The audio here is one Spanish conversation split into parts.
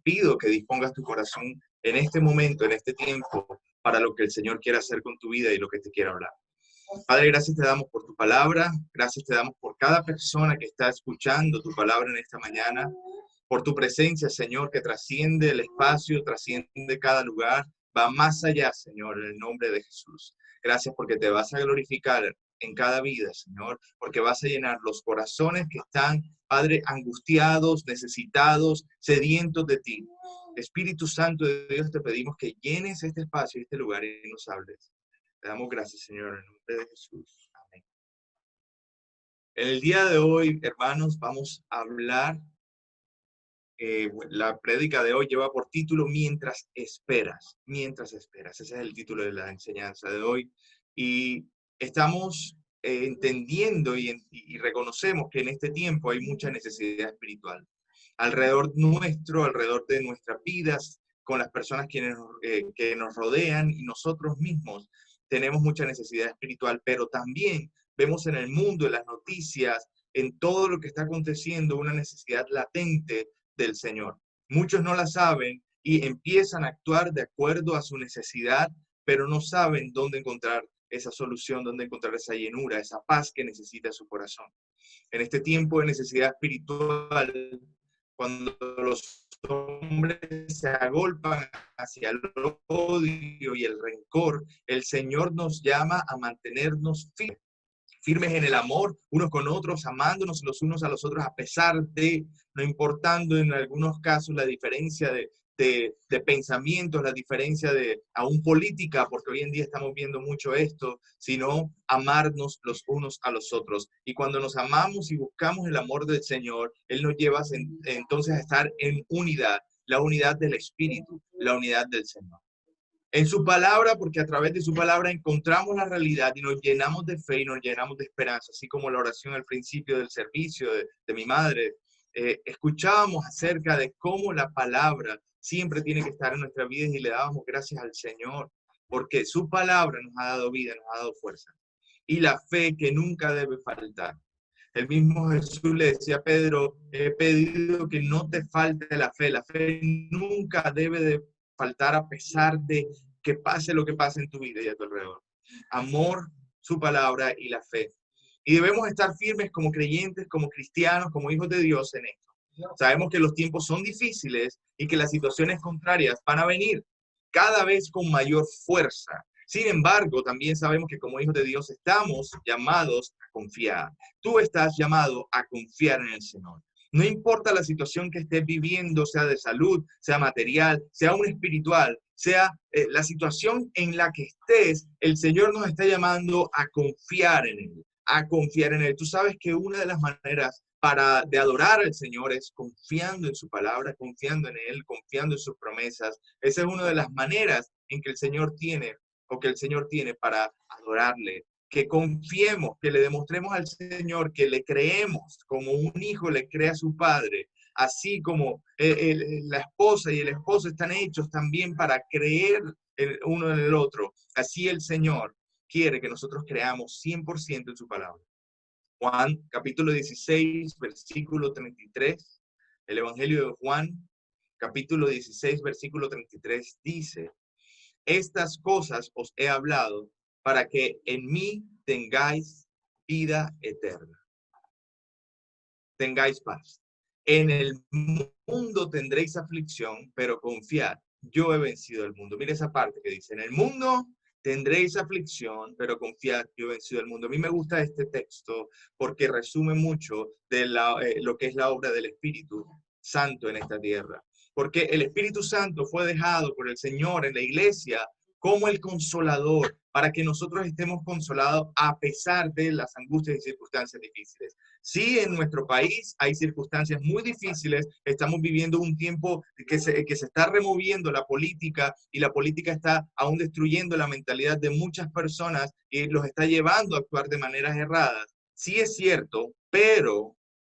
pido que dispongas tu corazón en este momento, en este tiempo, para lo que el Señor quiere hacer con tu vida y lo que te quiere hablar. Padre, gracias te damos por tu palabra, gracias te damos por cada persona que está escuchando tu palabra en esta mañana, por tu presencia, Señor, que trasciende el espacio, trasciende cada lugar, va más allá, Señor, en el nombre de Jesús. Gracias porque te vas a glorificar en cada vida, Señor, porque vas a llenar los corazones que están, Padre, angustiados, necesitados, sedientos de ti. Espíritu Santo de Dios, te pedimos que llenes este espacio, este lugar y nos hables. Te damos gracias, Señor, en el nombre de Jesús. Amén. En el día de hoy, hermanos, vamos a hablar, la prédica de hoy lleva por título Mientras esperas, mientras esperas. Ese es el título de la enseñanza de hoy. Y estamos entendiendo y reconocemos que en este tiempo hay mucha necesidad espiritual. Alrededor nuestro, alrededor de nuestras vidas, con las personas que nos rodean y nosotros mismos, tenemos mucha necesidad espiritual, pero también vemos en el mundo, en las noticias, en todo lo que está aconteciendo, una necesidad latente del Señor. Muchos no la saben y empiezan a actuar de acuerdo a su necesidad, pero no saben dónde encontrar esa solución, dónde encontrar esa llenura, esa paz que necesita su corazón. En este tiempo de necesidad espiritual, cuando los hombres se agolpan hacia el odio y el rencor, el Señor nos llama a mantenernos firmes en el amor, unos con otros, amándonos los unos a los otros, a pesar de, no importando en algunos casos la diferencia de pensamientos, la diferencia de aún política, porque hoy en día estamos viendo mucho esto, sino amarnos los unos a los otros. Y cuando nos amamos y buscamos el amor del Señor, Él nos lleva entonces a estar en unidad, la unidad del Espíritu, la unidad del Señor. En su palabra, porque a través de su palabra encontramos la realidad y nos llenamos de fe y nos llenamos de esperanza, así como la oración al principio del servicio de mi madre. Escuchábamos acerca de cómo la palabra siempre tiene que estar en nuestras vidas y le dábamos gracias al Señor, porque su palabra nos ha dado vida, nos ha dado fuerza. Y la fe que nunca debe faltar. El mismo Jesús le decía a Pedro, he pedido que no te falte la fe nunca debe de faltar a pesar de que pase lo que pase en tu vida y a tu alrededor. Amor, su palabra y la fe. Y debemos estar firmes como creyentes, como cristianos, como hijos de Dios en esto. Sabemos que los tiempos son difíciles y que las situaciones contrarias van a venir cada vez con mayor fuerza. Sin embargo, también sabemos que como hijos de Dios estamos llamados a confiar. Tú estás llamado a confiar en el Señor. No importa la situación que estés viviendo, sea de salud, sea material, sea un espiritual, sea la situación en la que estés, el Señor nos está llamando a confiar en Él, a confiar en Él. Tú sabes que una de las maneras de adorar al Señor es confiando en su palabra, confiando en Él, confiando en sus promesas. Esa es una de las maneras en que el Señor tiene para adorarle. Que confiemos, que le demostremos al Señor que le creemos, como un hijo le cree a su padre, así como la esposa y el esposo están hechos también para creer el uno en el otro. Así el Señor quiere que nosotros creamos 100% en su palabra. Juan, capítulo 16, versículo 33, el Evangelio de Juan, capítulo 16, versículo 33, dice, estas cosas os he hablado para que en mí tengáis vida eterna. Tengáis paz. En el mundo tendréis aflicción, pero confiad, yo he vencido el mundo. Mira esa parte que dice, en el mundo tendréis aflicción, pero confiad, yo he vencido el mundo. A mí me gusta este texto porque resume mucho de lo que es la obra del Espíritu Santo en esta tierra. Porque el Espíritu Santo fue dejado por el Señor en la iglesia como el consolador, para que nosotros estemos consolados a pesar de las angustias y circunstancias difíciles. Sí, en nuestro país hay circunstancias muy difíciles, estamos viviendo un tiempo que se está removiendo la política y la política está aún destruyendo la mentalidad de muchas personas y los está llevando a actuar de maneras erradas. Sí es cierto, pero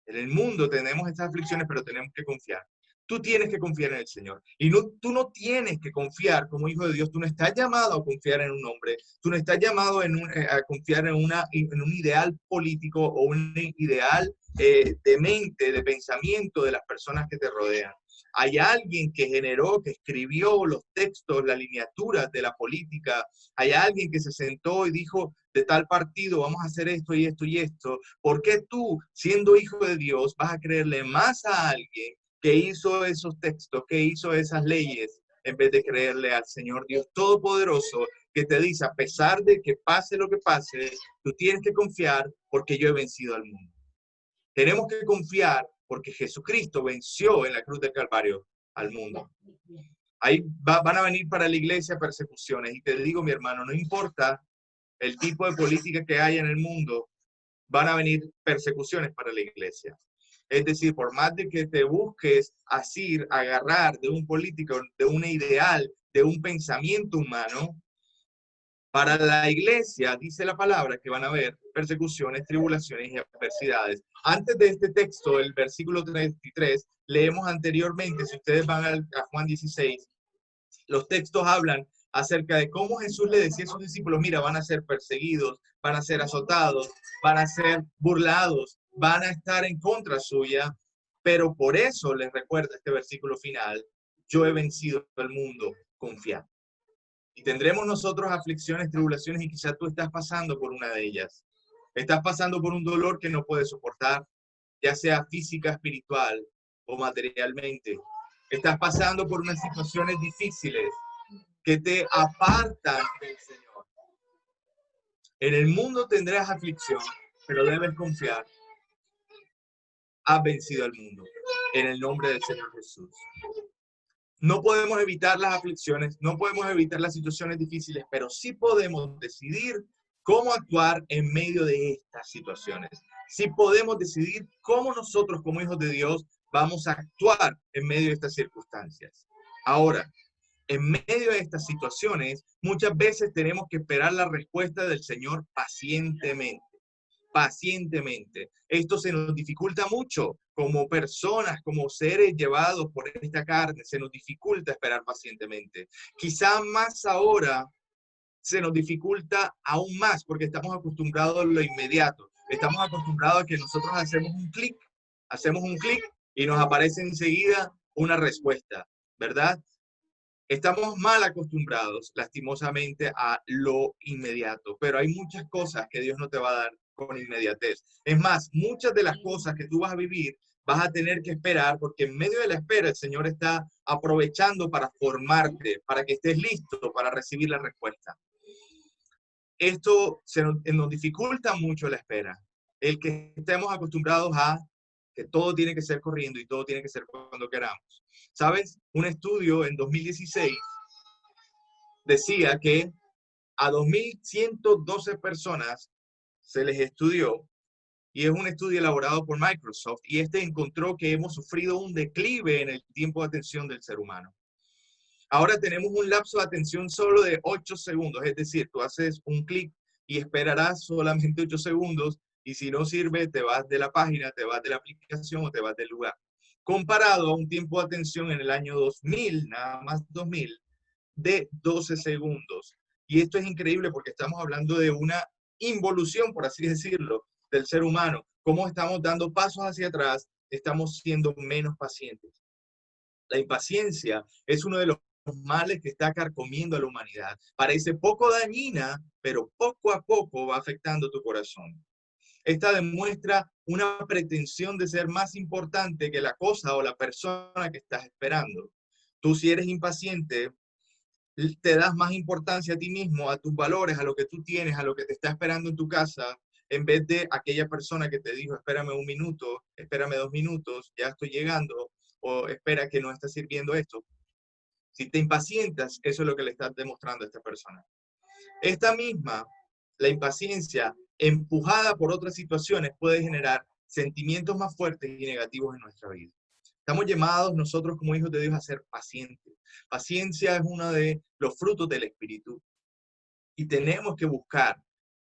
en el mundo tenemos estas aflicciones, pero tenemos que confiar. Tú tienes que confiar en el Señor. Y tú no tienes que confiar como hijo de Dios. Tú no estás llamado a confiar en un hombre. Tú no estás llamado a confiar en un ideal político o un ideal de mente, de pensamiento de las personas que te rodean. Hay alguien que generó, que escribió los textos, las lineaturas de la política. Hay alguien que se sentó y dijo, de tal partido vamos a hacer esto y esto y esto. ¿Por qué tú, siendo hijo de Dios, vas a creerle más a alguien que hizo esos textos, que hizo esas leyes, en vez de creerle al Señor Dios Todopoderoso, que te dice, a pesar de que pase lo que pase, tú tienes que confiar porque yo he vencido al mundo? Tenemos que confiar porque Jesucristo venció en la cruz del Calvario al mundo. Ahí van a venir para la iglesia persecuciones. Y te digo, mi hermano, no importa el tipo de política que haya en el mundo, van a venir persecuciones para la iglesia. Es decir, por más de que te busques asir, agarrar de un político, de un ideal, de un pensamiento humano, para la iglesia, dice la palabra, que van a haber persecuciones, tribulaciones y adversidades. Antes de este texto, el versículo 33, leemos anteriormente, si ustedes van a Juan 16, los textos hablan acerca de cómo Jesús le decía a sus discípulos, mira, van a ser perseguidos, van a ser azotados, van a ser burlados, van a estar en contra suya, pero por eso les recuerda este versículo final, yo he vencido al mundo, confiad. Y tendremos nosotros aflicciones, tribulaciones, y quizás tú estás pasando por una de ellas. Estás pasando por un dolor que no puedes soportar, ya sea física, espiritual o materialmente. Estás pasando por unas situaciones difíciles que te apartan del Señor. En el mundo tendrás aflicción, pero debes confiar. Has vencido al mundo en el nombre del Señor Jesús. No podemos evitar las aflicciones, no podemos evitar las situaciones difíciles, pero sí podemos decidir cómo actuar en medio de estas situaciones. Sí podemos decidir cómo nosotros como hijos de Dios vamos a actuar en medio de estas circunstancias. Ahora, en medio de estas situaciones, muchas veces tenemos que esperar la respuesta del Señor pacientemente. Pacientemente. Esto se nos dificulta mucho como personas, como seres llevados por esta carne, se nos dificulta esperar pacientemente. Quizá más ahora se nos dificulta aún más porque estamos acostumbrados a lo inmediato. Estamos acostumbrados a que nosotros hacemos un clic y nos aparece enseguida una respuesta, ¿verdad? Estamos mal acostumbrados, lastimosamente, a lo inmediato, pero hay muchas cosas que Dios no te va a dar con inmediatez. Es más, muchas de las cosas que tú vas a vivir, vas a tener que esperar, porque en medio de la espera el Señor está aprovechando para formarte, para que estés listo para recibir la respuesta. Esto nos dificulta mucho la espera. El que estemos acostumbrados a que todo tiene que ser corriendo y todo tiene que ser cuando queramos. ¿Sabes? Un estudio en 2016 decía que a 2.112 personas se les estudió y es un estudio elaborado por Microsoft y este encontró que hemos sufrido un declive en el tiempo de atención del ser humano. Ahora tenemos un lapso de atención solo de 8 segundos, es decir, tú haces un clic y esperarás solamente 8 segundos y si no sirve te vas de la página, te vas de la aplicación o te vas del lugar. Comparado a un tiempo de atención en el año 2000, nada más 2000, de 12 segundos. Y esto es increíble porque estamos hablando de una involución, por así decirlo, del ser humano. Cómo estamos dando pasos hacia atrás, estamos siendo menos pacientes. La impaciencia es uno de los males que está carcomiendo a la humanidad. Parece poco dañina, pero poco a poco va afectando tu corazón. Esta demuestra una pretensión de ser más importante que la cosa o la persona que estás esperando. Tú, si eres impaciente, te das más importancia a ti mismo, a tus valores, a lo que tú tienes, a lo que te está esperando en tu casa, en vez de aquella persona que te dijo, espérame un minuto, espérame 2 minutos, ya estoy llegando, o espera que no está sirviendo esto. Si te impacientas, eso es lo que le estás demostrando a esta persona. Esta misma, la impaciencia, empujada por otras situaciones, puede generar sentimientos más fuertes y negativos en nuestra vida. Estamos llamados nosotros como hijos de Dios a ser pacientes. Paciencia es uno de los frutos del Espíritu y tenemos que buscar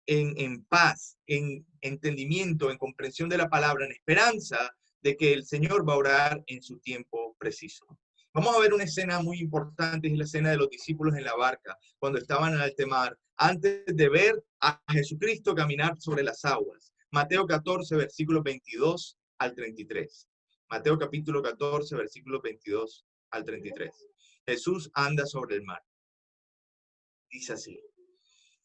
en paz, en entendimiento, en comprensión de la palabra, en esperanza de que el Señor va a orar en su tiempo preciso. Vamos a ver una escena muy importante, es la escena de los discípulos en la barca, cuando estaban en alta mar, antes de ver a Jesucristo caminar sobre las aguas. Mateo 14, versículos 22 al 33. Mateo capítulo 14, versículos 22 al 33. Jesús anda sobre el mar. Dice así.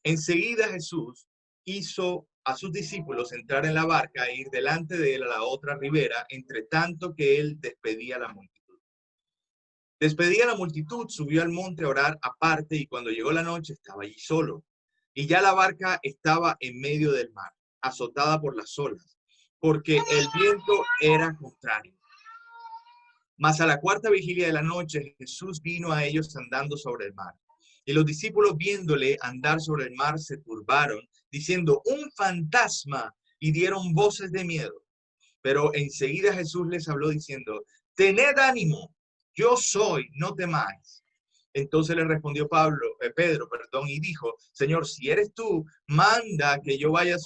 Enseguida Jesús hizo a sus discípulos entrar en la barca e ir delante de él a la otra ribera, entre tanto que él despedía a la multitud. Despedía a la multitud, subió al monte a orar aparte, y cuando llegó la noche estaba allí solo. Y ya la barca estaba en medio del mar, azotada por las olas, porque el viento era contrario. Mas a la cuarta vigilia de la noche, Jesús vino a ellos andando sobre el mar. Y los discípulos, viéndole andar sobre el mar, se turbaron, diciendo, un fantasma, y dieron voces de miedo. Pero enseguida Jesús les habló diciendo, tened ánimo, yo soy, no temáis. Entonces le respondió Pedro, y dijo, Señor, si eres tú, manda que yo vaya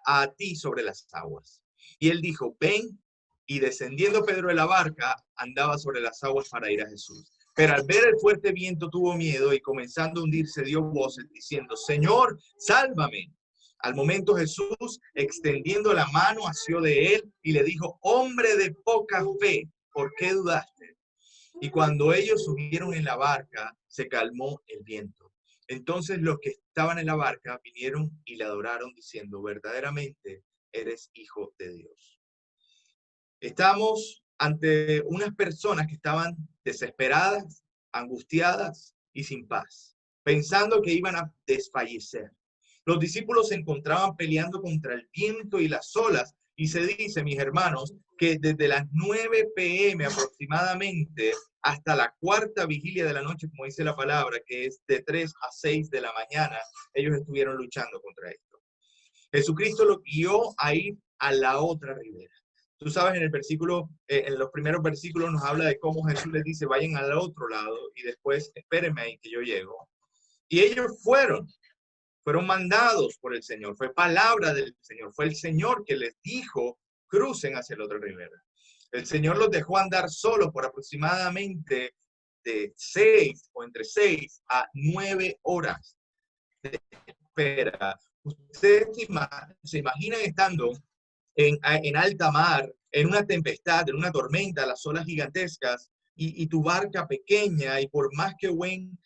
a ti sobre las aguas. Y él dijo, ven. Y descendiendo Pedro de la barca, andaba sobre las aguas para ir a Jesús. Pero al ver el fuerte viento tuvo miedo y comenzando a hundirse dio voces diciendo, Señor, sálvame. Al momento Jesús, extendiendo la mano, asió de él y le dijo, hombre de poca fe, ¿por qué dudaste? Y cuando ellos subieron en la barca, se calmó el viento. Entonces los que estaban en la barca vinieron y le adoraron diciendo, verdaderamente eres hijo de Dios. Estamos ante unas personas que estaban desesperadas, angustiadas y sin paz, pensando que iban a desfallecer. Los discípulos se encontraban peleando contra el viento y las olas, y se dice, mis hermanos, que desde las 9 p.m. aproximadamente hasta la cuarta vigilia de la noche, como dice la palabra, que es de 3 a 6 de la mañana, ellos estuvieron luchando contra esto. Jesucristo los guió a ir a la otra ribera. Tú sabes, en el versículo, en los primeros versículos nos habla de cómo Jesús les dice, vayan al otro lado y después espérenme ahí que yo llego. Y ellos fueron mandados por el Señor, fue palabra del Señor, fue el Señor que les dijo, crucen hacia la otra ribera. El Señor los dejó andar solos por aproximadamente de 6 o entre 6 a 9 horas de espera. Ustedes se imaginan estando en alta mar, en una tempestad, en una tormenta, las olas gigantescas, y tu barca pequeña, y por más que buen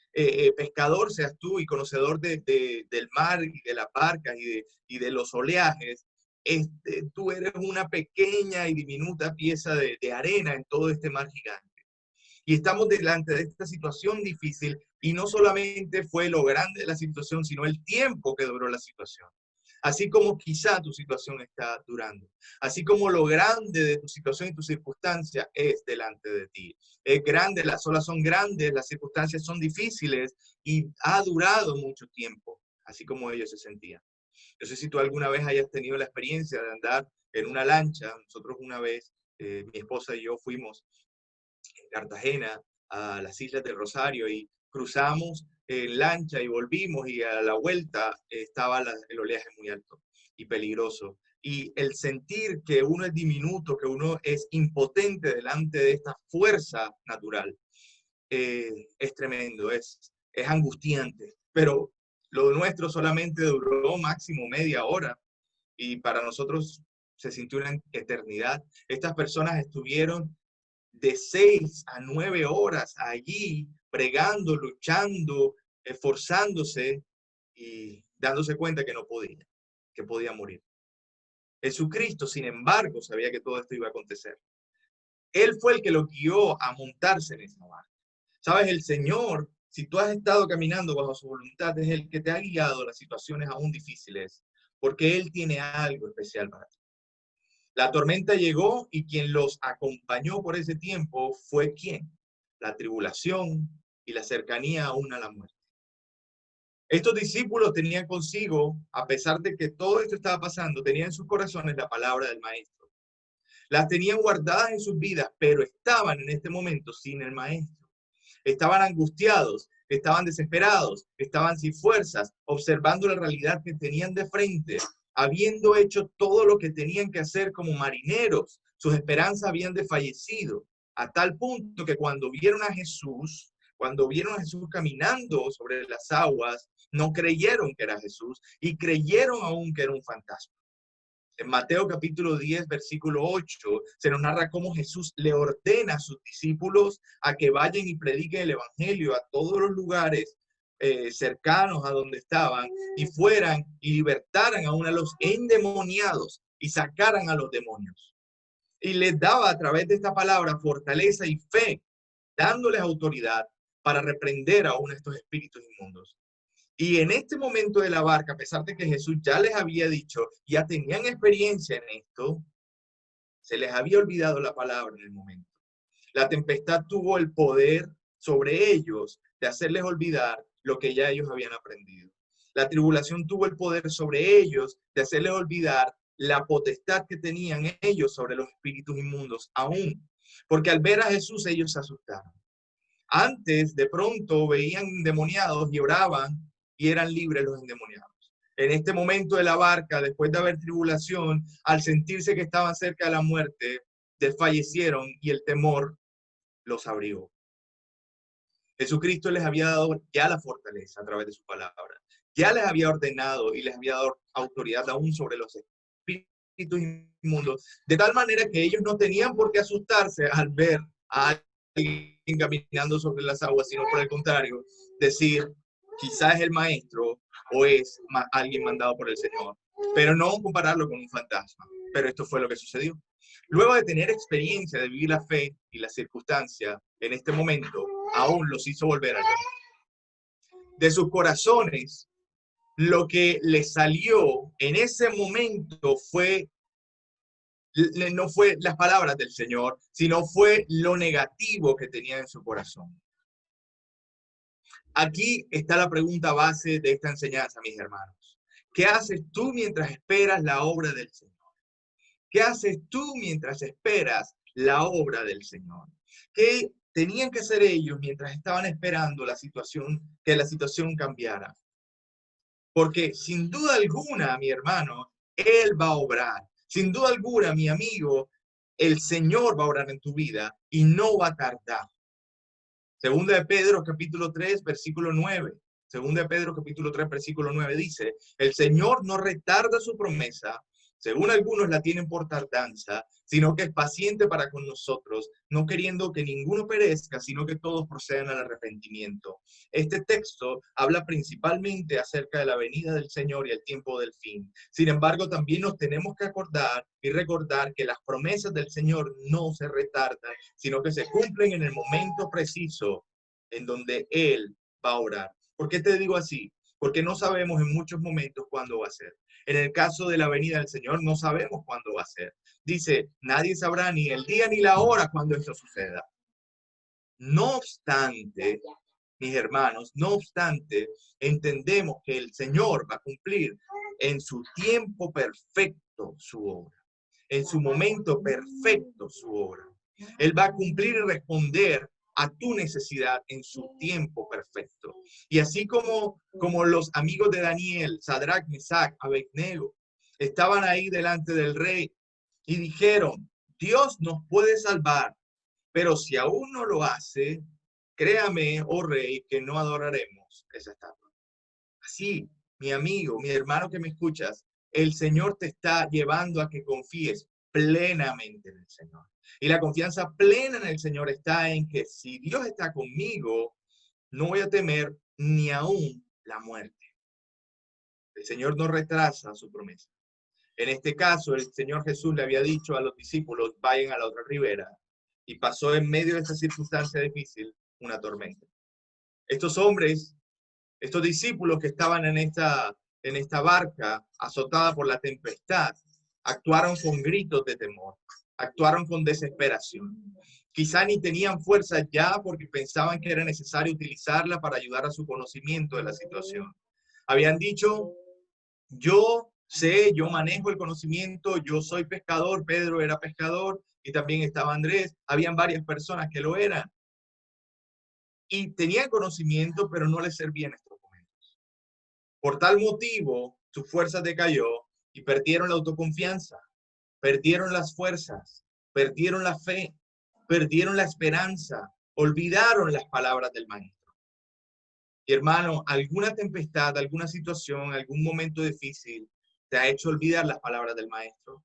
pescador seas tú y conocedor del mar y de las barcas y de los oleajes, tú eres una pequeña y diminuta pieza de arena en todo este mar gigante. Y estamos delante de esta situación difícil, y no solamente fue lo grande de la situación, sino el tiempo que duró la situación. Así como quizá tu situación está durando. Así como lo grande de tu situación y tu circunstancia es delante de ti. Es grande, las olas son grandes, las circunstancias son difíciles y ha durado mucho tiempo, así como ellos se sentían. No sé si tú alguna vez hayas tenido la experiencia de andar en una lancha. Nosotros una vez, mi esposa y yo fuimos en Cartagena a las Islas del Rosario y cruzamos en lancha y volvimos, y a la vuelta estaba el oleaje muy alto y peligroso. Y el sentir que uno es diminuto, que uno es impotente delante de esta fuerza natural, es tremendo, es angustiante. Pero lo nuestro solamente duró máximo media hora, y para nosotros se sintió una eternidad. Estas personas estuvieron de 6 a 9 horas allí, bregando, luchando, esforzándose y dándose cuenta que no podía, que podía morir. Jesucristo, sin embargo, sabía que todo esto iba a acontecer. Él fue el que lo guió a montarse en esa barca. Sabes, el Señor, si tú has estado caminando bajo su voluntad, es el que te ha guiado a las situaciones aún difíciles, porque Él tiene algo especial para ti. La tormenta llegó, y quien los acompañó por ese tiempo fue ¿quién? La tribulación y la cercanía aún a la muerte. Estos discípulos tenían consigo, a pesar de que todo esto estaba pasando, tenían en sus corazones la palabra del Maestro. Las tenían guardadas en sus vidas, pero estaban en este momento sin el Maestro. Estaban angustiados, estaban desesperados, estaban sin fuerzas, observando la realidad que tenían de frente, habiendo hecho todo lo que tenían que hacer como marineros. Sus esperanzas habían desfallecido, a tal punto que cuando vieron a Jesús caminando sobre las aguas, no creyeron que era Jesús y creyeron aún que era un fantasma. En Mateo capítulo 10, versículo 8, se nos narra cómo Jesús le ordena a sus discípulos a que vayan y prediquen el evangelio a todos los lugares cercanos a donde estaban y fueran y libertaran aún a los endemoniados y sacaran a los demonios. Y les daba a través de esta palabra fortaleza y fe, dándoles autoridad para reprender aún estos espíritus inmundos. Y en este momento de la barca, a pesar de que Jesús ya les había dicho, ya tenían experiencia en esto, se les había olvidado la palabra en el momento. La tempestad tuvo el poder sobre ellos de hacerles olvidar lo que ya ellos habían aprendido. La tribulación tuvo el poder sobre ellos de hacerles olvidar la potestad que tenían ellos sobre los espíritus inmundos aún. Porque al ver a Jesús ellos se asustaron. Antes, de pronto, veían endemoniados y oraban y eran libres los endemoniados. En este momento de la barca, después de haber tribulación, al sentirse que estaban cerca de la muerte, desfallecieron y el temor los abrigó. Jesucristo les había dado ya la fortaleza a través de su palabra. Ya les había ordenado y les había dado autoridad aún sobre los espíritus inmundos, de tal manera que ellos no tenían por qué asustarse al ver a alguien caminando sobre las aguas, sino por el contrario, decir, quizás es el maestro o es alguien mandado por el Señor, pero no compararlo con un fantasma. Pero esto fue lo que sucedió. Luego de tener experiencia de vivir la fe y la circunstancia en este momento, aún los hizo volver a Dios. De sus corazones, lo que les salió en ese momento no fue las palabras del Señor, sino fue lo negativo que tenía en su corazón. Aquí está la pregunta base de esta enseñanza, mis hermanos. ¿Qué haces tú mientras esperas la obra del Señor? ¿Qué haces tú mientras esperas la obra del Señor? ¿Qué tenían que hacer ellos mientras estaban esperando que la situación cambiara? Porque sin duda alguna, mi hermano, Él va a obrar. Sin duda alguna, mi amigo, el Señor va a obrar en tu vida y no va a tardar. Segunda de Pedro, capítulo 3, versículo 9. Segunda de Pedro, capítulo 3, versículo 9 dice, el Señor no retarda su promesa, según algunos la tienen por tardanza, sino que es paciente para con nosotros, no queriendo que ninguno perezca, sino que todos procedan al arrepentimiento. Este texto habla principalmente acerca de la venida del Señor y el tiempo del fin. Sin embargo, también nos tenemos que acordar y recordar que las promesas del Señor no se retardan, sino que se cumplen en el momento preciso en donde Él va a obrar. ¿Por qué te digo así? Porque no sabemos en muchos momentos cuándo va a ser. En el caso de la venida del Señor, no sabemos cuándo va a ser. Dice, nadie sabrá ni el día ni la hora cuando esto suceda. No obstante, mis hermanos, no obstante, entendemos que el Señor va a cumplir en su tiempo perfecto su obra. En su momento perfecto su obra. Él va a cumplir y responder a tu necesidad en su tiempo perfecto. Y así como los amigos de Daniel, Sadrach, Mesach, Abednego, estaban ahí delante del rey y dijeron, Dios nos puede salvar, pero si aún no lo hace, créame, oh rey, que no adoraremos esa estatua. Así, mi amigo, mi hermano que me escuchas, el Señor te está llevando a que confíes plenamente en el Señor. Y la confianza plena en el Señor está en que si Dios está conmigo, no voy a temer ni aún la muerte. El Señor no retrasa su promesa. En este caso, el Señor Jesús le había dicho a los discípulos, vayan a la otra ribera. Y pasó en medio de esta circunstancia difícil una tormenta. Estos hombres, estos discípulos que estaban en esta barca azotada por la tempestad, actuaron con gritos de temor, actuaron con desesperación. Quizá ni tenían fuerza ya porque pensaban que era necesario utilizarla para ayudar a su conocimiento de la situación. Habían dicho, yo sé, yo manejo el conocimiento, yo soy pescador, Pedro era pescador y también estaba Andrés, habían varias personas que lo eran. Y tenían conocimiento, pero no les servía en estos momentos. Por tal motivo, su fuerza decayó y perdieron la autoconfianza, perdieron las fuerzas, perdieron la fe, perdieron la esperanza, olvidaron las palabras del maestro. Y hermano, alguna tempestad, alguna situación, algún momento difícil te ha hecho olvidar las palabras del Maestro,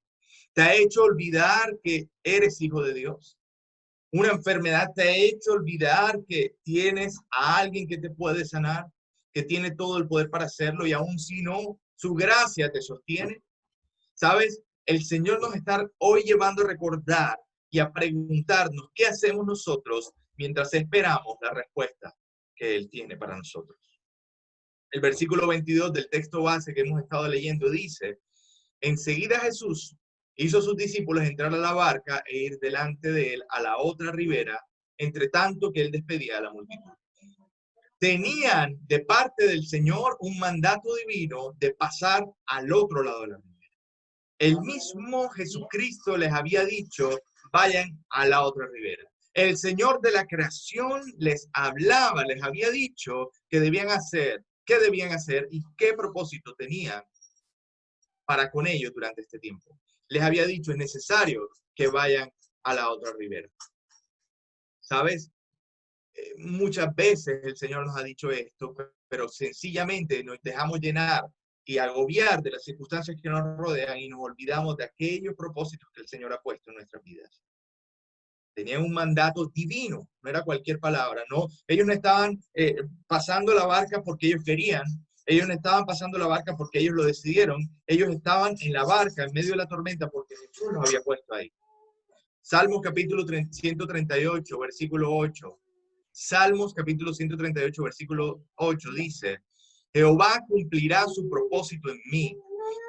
te ha hecho olvidar que eres hijo de Dios. Una enfermedad te ha hecho olvidar que tienes a alguien que te puede sanar, que tiene todo el poder para hacerlo y aún si no, su gracia te sostiene. ¿Sabes? El Señor nos está hoy llevando a recordar y a preguntarnos qué hacemos nosotros mientras esperamos la respuesta que Él tiene para nosotros. El versículo 22 del texto base que hemos estado leyendo dice, enseguida Jesús hizo a sus discípulos entrar a la barca e ir delante de él a la otra ribera, entre tanto que él despedía a la multitud. Tenían de parte del Señor un mandato divino de pasar al otro lado de la ribera. El mismo Jesucristo les había dicho, vayan a la otra ribera. El Señor de la creación les hablaba, les había dicho que debían hacer, qué debían hacer y qué propósito tenían para con ellos durante este tiempo. Les había dicho, es necesario que vayan a la otra ribera. ¿Sabes? Muchas veces el Señor nos ha dicho esto, pero sencillamente nos dejamos llenar y agobiar de las circunstancias que nos rodean y nos olvidamos de aquellos propósitos que el Señor ha puesto en nuestras vidas. Tenían un mandato divino, no era cualquier palabra, no. Ellos no estaban pasando la barca porque ellos querían, ellos no estaban pasando la barca porque ellos lo decidieron, ellos estaban en la barca en medio de la tormenta porque Jesús los había puesto ahí. Salmos capítulo 138, versículo 8. Salmos capítulo 138, versículo 8 dice, Jehová cumplirá su propósito en mí.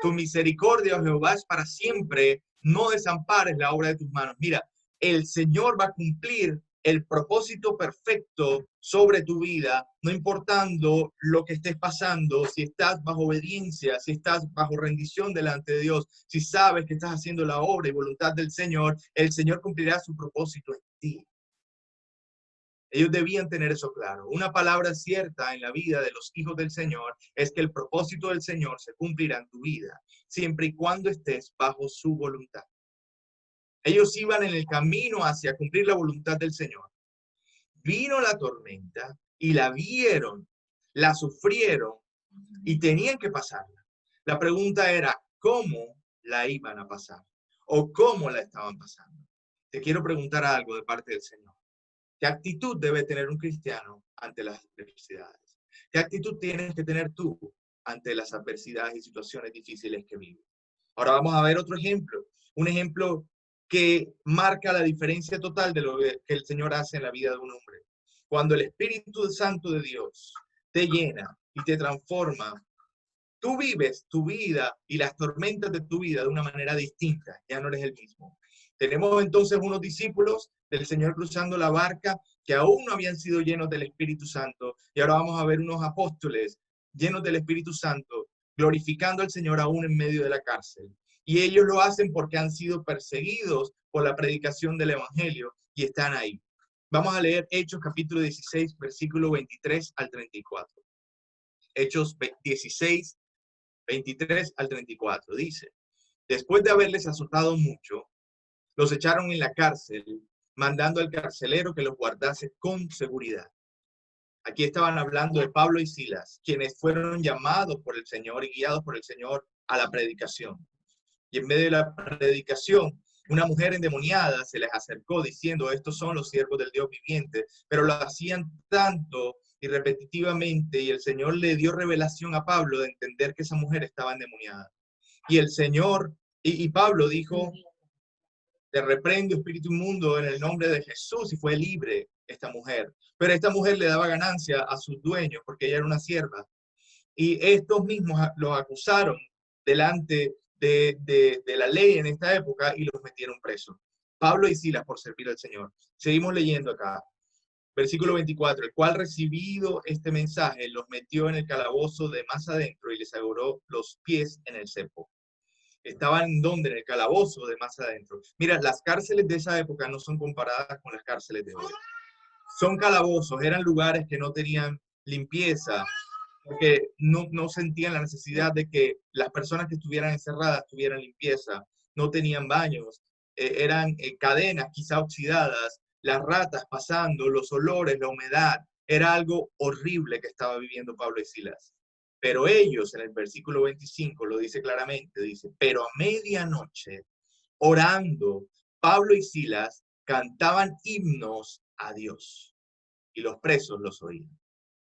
Tu misericordia, oh Jehová, es para siempre. No desampares la obra de tus manos. Mira, el Señor va a cumplir el propósito perfecto sobre tu vida, no importando lo que estés pasando, si estás bajo obediencia, si estás bajo rendición delante de Dios, si sabes que estás haciendo la obra y voluntad del Señor, el Señor cumplirá su propósito en ti. Ellos debían tener eso claro. Una palabra cierta en la vida de los hijos del Señor es que el propósito del Señor se cumplirá en tu vida, siempre y cuando estés bajo su voluntad. Ellos iban en el camino hacia cumplir la voluntad del Señor. Vino la tormenta y la vieron, la sufrieron y tenían que pasarla. La pregunta era, ¿cómo la iban a pasar? ¿O cómo la estaban pasando? Te quiero preguntar algo de parte del Señor. ¿Qué actitud debe tener un cristiano ante las adversidades? ¿Qué actitud tienes que tener tú ante las adversidades y situaciones difíciles que vives? Ahora vamos a ver otro ejemplo. Un ejemplo que marca la diferencia total de lo que el Señor hace en la vida de un hombre. Cuando el Espíritu Santo de Dios te llena y te transforma, tú vives tu vida y las tormentas de tu vida de una manera distinta. Ya no eres el mismo. Tenemos entonces unos discípulos del Señor cruzando la barca que aún no habían sido llenos del Espíritu Santo. Y ahora vamos a ver unos apóstoles llenos del Espíritu Santo, glorificando al Señor aún en medio de la cárcel. Y ellos lo hacen porque han sido perseguidos por la predicación del Evangelio y están ahí. Vamos a leer Hechos capítulo 16, versículo 23 al 34. Hechos 16, 23 al 34. Dice, después de haberles azotado mucho, los echaron en la cárcel, mandando al carcelero que los guardase con seguridad. Aquí estaban hablando de Pablo y Silas, quienes fueron llamados por el Señor y guiados por el Señor a la predicación. Y en medio de la predicación, una mujer endemoniada se les acercó diciendo, estos son los siervos del Dios viviente, pero lo hacían tanto y repetitivamente, y el Señor le dio revelación a Pablo de entender que esa mujer estaba endemoniada. Y el Señor, y Pablo dijo, te reprendo, espíritu inmundo, en el nombre de Jesús, y fue libre esta mujer. Pero esta mujer le daba ganancia a sus dueños porque ella era una sierva. Y estos mismos los acusaron delante de la ley en esta época y los metieron presos. Pablo y Silas por servir al Señor. Seguimos leyendo acá. Versículo 24, el cual recibido este mensaje los metió en el calabozo de más adentro y les aseguró los pies en el cepo. Estaban donde en el calabozo de más adentro. Mira, las cárceles de esa época no son comparadas con las cárceles de hoy. Son calabozos, eran lugares que no tenían limpieza, porque no sentían la necesidad de que las personas que estuvieran encerradas tuvieran limpieza, no tenían baños, eran cadenas quizá oxidadas, las ratas pasando, los olores, la humedad, era algo horrible que estaba viviendo Pablo y Silas. Pero ellos, en el versículo 25, lo dice claramente, dice, pero a medianoche, orando, Pablo y Silas cantaban himnos a Dios y los presos los oían.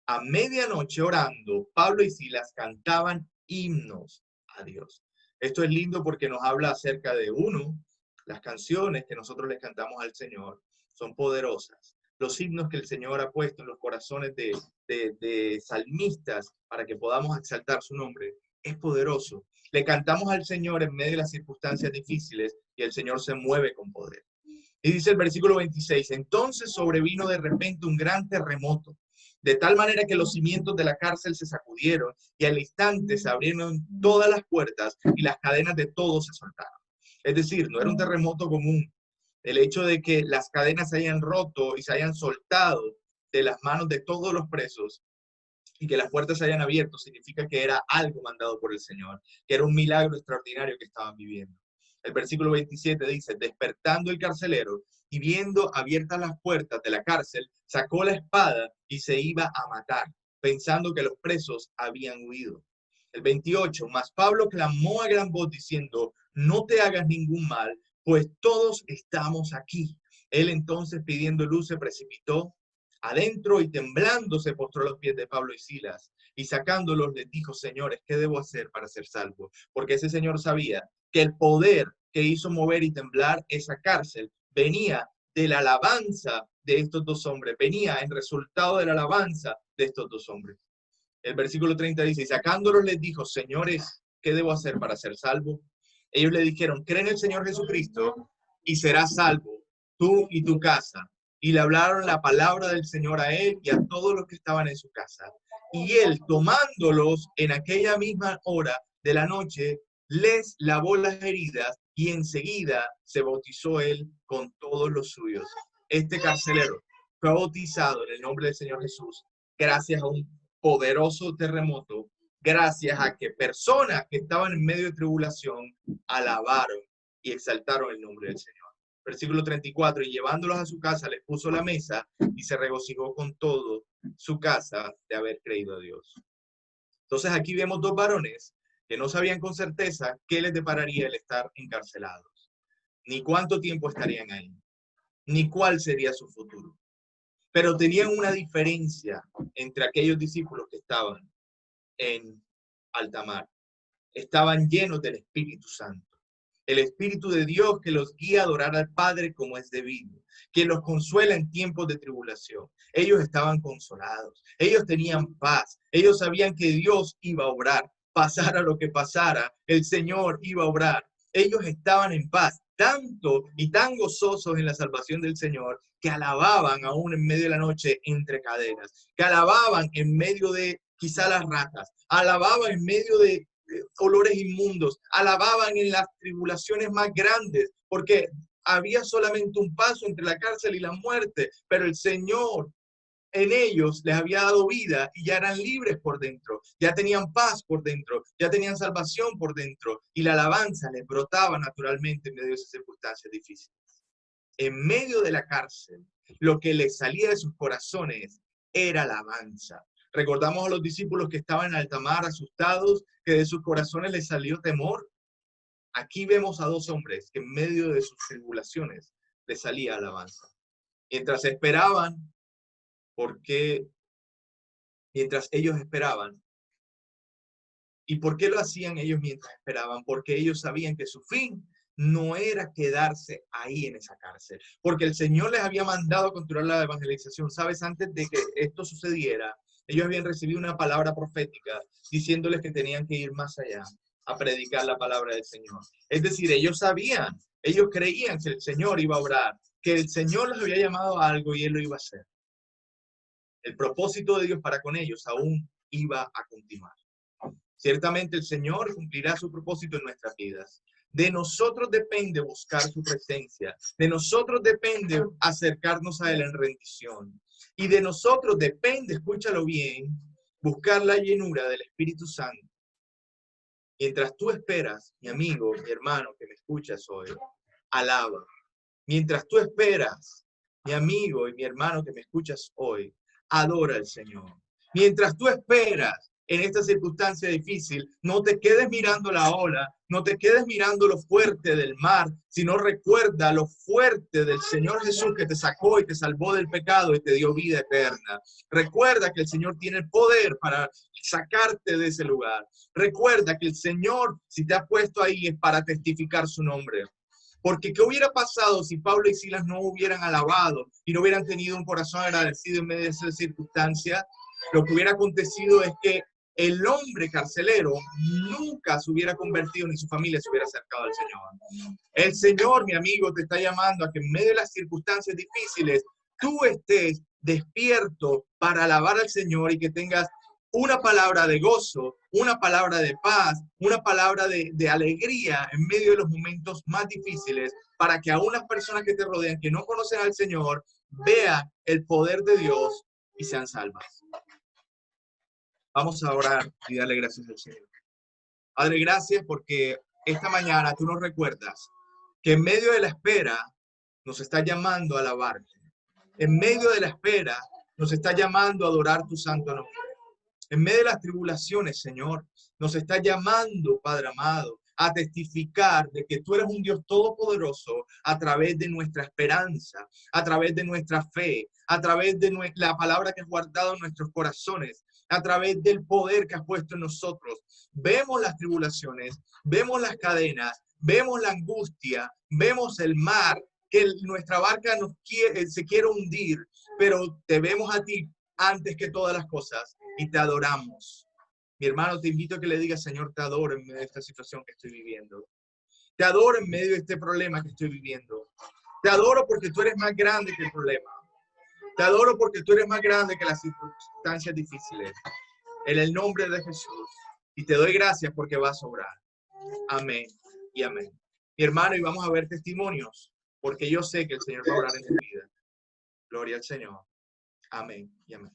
A medianoche orando, Pablo y Silas cantaban himnos a Dios. Esto es lindo porque nos habla acerca de las canciones que nosotros les cantamos al Señor son poderosas. Los himnos que el Señor ha puesto en los corazones de salmistas para que podamos exaltar su nombre es poderoso. Le cantamos al Señor en medio de las circunstancias difíciles y el Señor se mueve con poder. Y dice el versículo 26, entonces sobrevino de repente un gran terremoto, de tal manera que los cimientos de la cárcel se sacudieron y al instante se abrieron todas las puertas y las cadenas de todos se soltaron. Es decir, no era un terremoto común. El hecho de que las cadenas se hayan roto y se hayan soltado de las manos de todos los presos y que las puertas se hayan abierto significa que era algo mandado por el Señor, que era un milagro extraordinario que estaban viviendo. El versículo 27 dice, despertando el carcelero y viendo abiertas las puertas de la cárcel, sacó la espada y se iba a matar, pensando que los presos habían huido. El 28, mas Pablo clamó a gran voz diciendo, no te hagas ningún mal, pues todos estamos aquí. Él entonces pidiendo luz se precipitó adentro y temblando se postró a los pies de Pablo y Silas y sacándolos les dijo, señores, ¿qué debo hacer para ser salvo? Porque ese señor sabía que el poder que hizo mover y temblar esa cárcel venía de la alabanza de estos dos hombres, venía en resultado de la alabanza de estos dos hombres. El versículo 30 dice, y sacándolos les dijo, señores, ¿qué debo hacer para ser salvo? Ellos le dijeron, cree en el Señor Jesucristo y serás salvo, tú y tu casa. Y le hablaron la palabra del Señor a él y a todos los que estaban en su casa. Y él, tomándolos en aquella misma hora de la noche, les lavó las heridas y enseguida se bautizó él con todos los suyos. Este carcelero fue bautizado en el nombre del Señor Jesús gracias a un poderoso terremoto, gracias a que personas que estaban en medio de tribulación alabaron y exaltaron el nombre del Señor. Versículo 34, y llevándolos a su casa les puso la mesa y se regocijó con todo su casa de haber creído a Dios. Entonces aquí vemos dos varones que no sabían con certeza qué les depararía el estar encarcelados, ni cuánto tiempo estarían ahí, ni cuál sería su futuro. Pero tenían una diferencia entre aquellos discípulos que estaban en alta mar. Estaban llenos del Espíritu Santo. El Espíritu de Dios que los guía a adorar al Padre como es debido, que los consuela en tiempos de tribulación. Ellos estaban consolados, ellos tenían paz, ellos sabían que Dios iba a obrar, pasara lo que pasara, el Señor iba a obrar. Ellos estaban en paz, tanto y tan gozosos en la salvación del Señor, que alababan aún en medio de la noche entre cadenas, que alababan en medio de quizá las ratas, alababan en medio de olores inmundos, alababan en las tribulaciones más grandes, porque había solamente un paso entre la cárcel y la muerte, pero el Señor en ellos les había dado vida y ya eran libres por dentro, ya tenían paz por dentro, ya tenían salvación por dentro y la alabanza les brotaba naturalmente en medio de esas circunstancias difíciles. En medio de la cárcel, lo que les salía de sus corazones era alabanza. Recordamos a los discípulos que estaban en alta mar asustados, que de sus corazones les salió temor. Aquí vemos a dos hombres que en medio de sus tribulaciones les salía alabanza. Mientras esperaban, porque mientras ellos esperaban, ¿y por qué lo hacían ellos mientras esperaban? Porque ellos sabían que su fin no era quedarse ahí en esa cárcel, porque el Señor les había mandado a continuar la evangelización. ¿Sabes? Antes de que esto sucediera, ellos habían recibido una palabra profética diciéndoles que tenían que ir más allá a predicar la palabra del Señor. Es decir, ellos sabían, ellos creían que el Señor iba a obrar, que el Señor los había llamado a algo y Él lo iba a hacer. El propósito de Dios para con ellos aún iba a continuar. Ciertamente el Señor cumplirá su propósito en nuestras vidas. De nosotros depende buscar su presencia. De nosotros depende acercarnos a Él en rendición. Y de nosotros depende, escúchalo bien, buscar la llenura del Espíritu Santo. Mientras tú esperas, mi amigo, mi hermano que me escuchas hoy, alaba. Mientras tú esperas, mi amigo y mi hermano que me escuchas hoy, adora al Señor. Mientras tú esperas, en esta circunstancia difícil, no te quedes mirando la ola, no te quedes mirando lo fuerte del mar, sino recuerda lo fuerte del Señor Jesús que te sacó y te salvó del pecado y te dio vida eterna. Recuerda que el Señor tiene el poder para sacarte de ese lugar. Recuerda que el Señor, si te ha puesto ahí, es para testificar su nombre. Porque ¿qué hubiera pasado si Pablo y Silas no hubieran alabado y no hubieran tenido un corazón agradecido en medio de esa circunstancia? Lo que hubiera acontecido es que el hombre carcelero nunca se hubiera convertido ni su familia se hubiera acercado al Señor. El Señor, mi amigo, te está llamando a que en medio de las circunstancias difíciles tú estés despierto para alabar al Señor y que tengas una palabra de gozo, una palabra de paz, una palabra de alegría en medio de los momentos más difíciles, para que aún las personas que te rodean, que no conocen al Señor, vean el poder de Dios y sean salvas. Vamos a orar y darle gracias al Señor. Padre, gracias porque esta mañana tú nos recuerdas que en medio de la espera nos está llamando a alabarte. En medio de la espera nos está llamando a adorar tu santo nombre. En medio de las tribulaciones, Señor, nos está llamando, Padre amado, a testificar de que tú eres un Dios todopoderoso a través de nuestra esperanza, a través de nuestra fe, a través de la palabra que has guardado en nuestros corazones, a través del poder que has puesto en nosotros. Vemos las tribulaciones, vemos las cadenas, vemos la angustia, vemos el mar, que nuestra barca se quiere hundir, pero te vemos a ti antes que todas las cosas y te adoramos. Mi hermano, te invito a que le digas, Señor, te adoro en medio de esta situación que estoy viviendo. Te adoro en medio de este problema que estoy viviendo. Te adoro porque tú eres más grande que el problema. Te adoro porque tú eres más grande que las circunstancias difíciles. En el nombre de Jesús. Y te doy gracias porque vas a obrar. Amén y amén. Mi hermano, y vamos a ver testimonios, porque yo sé que el Señor va a obrar en tu vida. Gloria al Señor. Amén y amén.